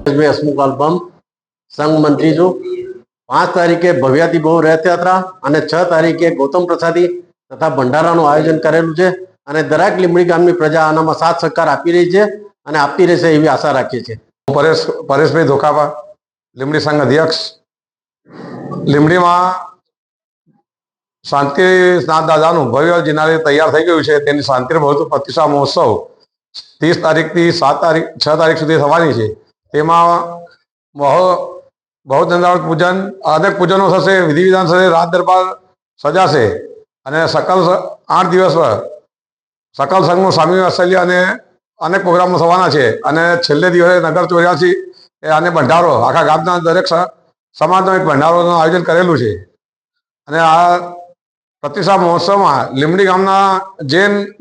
मैं हसमुख अल्बम संघ मंत्री छू। 5 तारीखे भव्याती बहु रथयात्रा અને 6 तारीखे गौतम प्रसादी तथा भंडाराનું આયોજન કરેલું છે અને દરેક લીંબડી ગામની પ્રજા આનામાં સાથ સહકાર આપી રહી છે અને આપતી રહેશે એવી આશા રાખીએ છીએ। પરેશભાઈ ધોકાપા, લીંબડી સંઘ અધ્યક્ષ। લીંબડીમાં શાંતિનાથ દાદાનું ભવ્ય જિનાલય તૈયાર થઈ ગયું છે। તેની શાંતિ પ્રતિષ્ઠા મહોત્સવ 30 તારીખથી 6 તારીખ સુધી થવાની છે। તેમાં બહુ દંડાવત પૂજન, અનેક પૂજનો થશે, વિધિ વિધાન થશે, રાત દરબાર સજાશે અને સકલ 8 દિવસ સકલ સંઘનું સ્વામી વાત્સલ્ય અને અનેક પ્રોગ્રામો થવાના છે। અને છેલ્લે દિવસે નગર 84 અને ભંડારો, આખા ગામના દરેક સમાજનો એક ભંડારોનું આયોજન કરેલું છે। અને આ પ્રતિષ્ઠા મહોત્સવમાં લીંબડી ગામના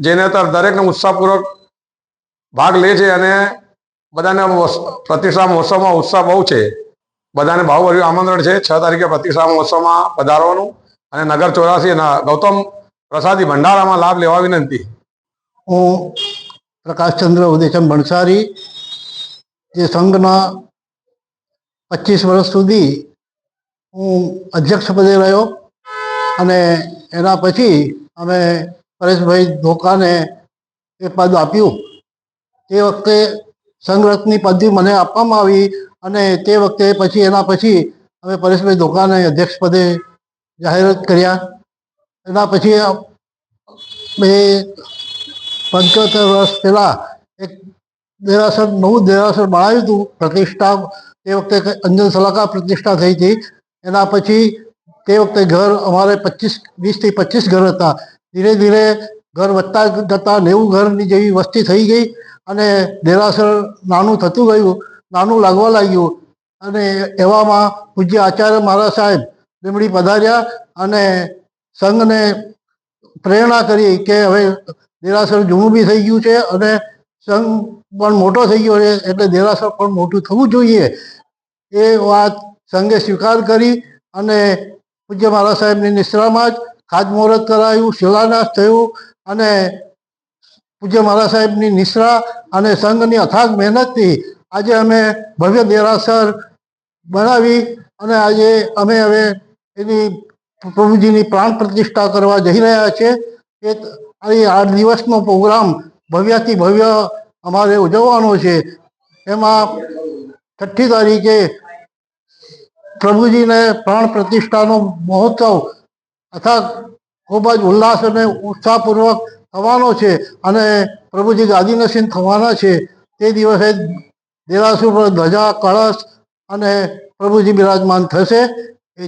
જૈનેતર દરેકને ઉત્સાહપૂર્વક ભાગ લે છે અને બધાને પ્રતિષ્ઠા મહોત્સવમાં ઉત્સાહ બહુ છે। બધાને ભાવભર્યું આમંત્રણ છે 6 તારીખે પ્રતિષ્ઠા મહોત્સવમાં પધારવાનું અને નગર 84 અને ગૌતમ પ્રસાદી ભંડારામાં લાભ લેવા વિનંતી। હું પ્રકાશચંદ્ર ઉદેશમ ભણસારી, જે સંઘના 25 વર્ષ સુધી હું અધ્યક્ષ પદે રહ્યો અને એના પછી અમે પરેશભાઈ ધોકાને એ પદ આપ્યું। તે વખતે સંઘરત્નની પદવી મને આપવામાં આવી અને તે વખતે પછી એના પછી અમે પરેશભાઈ ધોકાને અધ્યક્ષ પદે જાહેરાત કર્યા। એના પછી મેં 75 વર્ષ પહેલાં એક દેરાસર, નવું દેરાસર બનાવ્યું હતું પ્રતિષ્ઠા। તે વખતે અંજન સલાકા પ્રતિષ્ઠા થઈ હતી। એના પછી તે વખતે ઘર અમારે 20 થી 25 ઘર હતા। ધીરે ધીરે ઘર વધતા જતાં 90 ઘરની જેવી વસ્તી થઈ ગઈ અને દેરાસર નાનું થતું ગયું, નાનું લાગવા લાગ્યું। અને એવામાં પૂજ્ય આચાર્ય મહારાજ સાહેબ લીંબડી પધાર્યા અને સંઘને પ્રેરણા કરી કે હવે દેરાસર જૂનું બી થઈ ગયું છે અને સંઘ પણ મોટો થઈ ગયો છે, એટલે દેરાસર પણ મોટું થવું જોઈએ। એ વાત સંઘે સ્વીકાર કરી અને પૂજ્ય મહારાજ સાહેબની નિશ્રામાં જ ખાતમુહૂર્ત કરાયું, શિલાન્યાસ થયું અને પૂજ્ય મહારાજ સાહેબની નિશ્રા અને સંઘની અથાગ મહેનતથી આજે અમે ભવ્ય દેરાસર બનાવી અને આજે અમે હવે એની પ્રભુજીની પ્રાણ પ્રતિષ્ઠા કરવા જઈ રહ્યા છીએ। એ 8 દિવસનો પ્રોગ્રામ ભવ્યાથી ભવ્ય અમારે ઉજવવાનો છે। એમાં 6ઠ્ઠી તારીખે પ્રભુજીને પ્રાણ પ્રતિષ્ઠાનો મહોત્સવ અથા ખૂબ જ ઉલ્લાસ અને ઉત્સાહપૂર્વક થવાનો છે અને પ્રભુજી ગાદીનસીન થવાના છે। તે દિવસે દેરાસર પર ધજા, કળશ અને પ્રભુજી બિરાજમાન થશે। એ